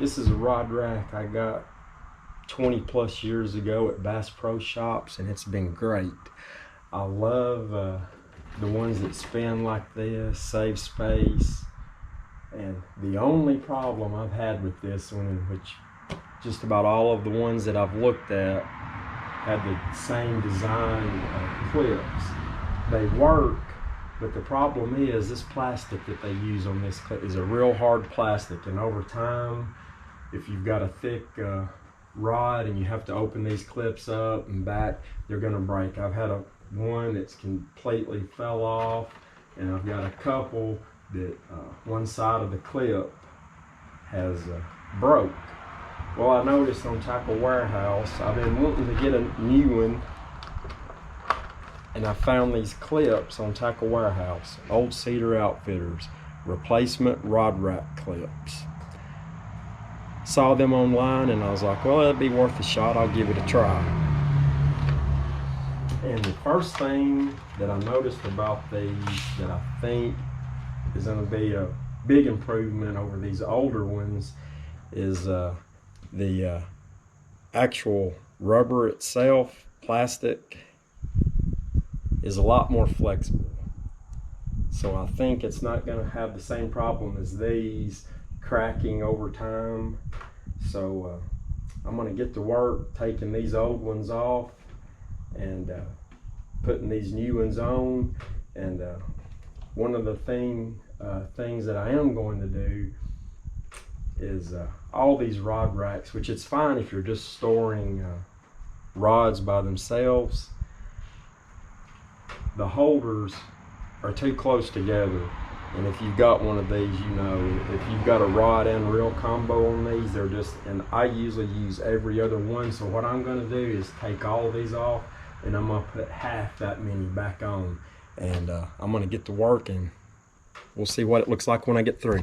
This is a rod rack I got 20 plus years ago at Bass Pro Shops, and it's been great. I love the ones that spin like this, save space. And the only problem I've had with this one, which just about all of the ones that I've looked at had the same design clips. They work, but the problem is this plastic that they use on this clip is a real hard plastic, and over time, if you've got a thick rod and you have to open these clips up and back, they're gonna break. I've had one that's completely fell off, and I've got a couple that one side of the clip has broke. Well, I noticed on Tacklewarehouse, I've been wanting to get a new one, and I found these clips on Tacklewarehouse, Old Cedar Outfitters, replacement rod rack clips. Saw them online and I was like, well, it'd be worth a shot, I'll give it a try. And the first thing that I noticed about these that I think is going to be a big improvement over these older ones is the actual rubber itself, plastic, is a lot more flexible. So I think it's not going to have the same problem as these cracking over time. So I'm going to get to work taking these old ones off and putting these new ones on. And one of the things that I am going to do is all these rod racks, which it's fine if you're just storing rods by themselves. The holders are too close together, and if you've got one of these, you know, if you've got a rod and reel combo on these, they're just, and I usually use every other one. So what I'm going to do is take all of these off, and I'm going to put half that many back on, and I'm going to get to work, and we'll see what it looks like when I get through.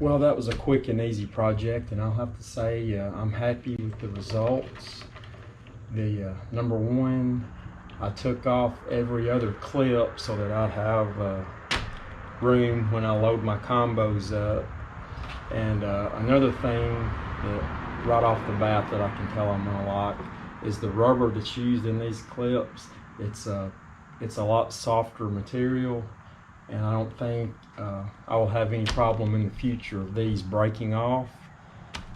Well, that was a quick and easy project, and I'll have to say I'm happy with the results. The number one, I took off every other clip so that I'd have room when I load my combos up. And another thing that right off the bat that I can tell I'm gonna like is the rubber that's used in these clips. It's a lot softer material, and I don't think I will have any problem in the future of these breaking off.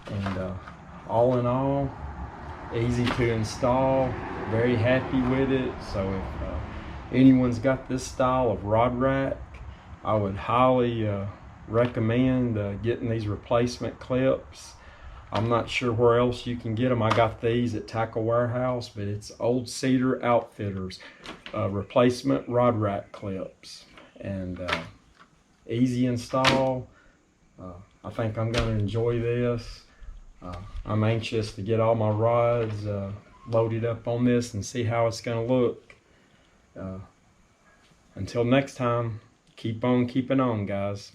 And all in all, easy to install, very happy with it. So if anyone's got this style of rod rack, I would highly recommend getting these replacement clips. I'm not sure where else you can get them. I got these at Tacklewarehouse, but it's Old Cedar Outfitters replacement rod rack clips, and easy install. I think I'm going to enjoy this. I'm anxious to get all my rods loaded up on this and see how it's going to look. Until next time, keep on keeping on, guys.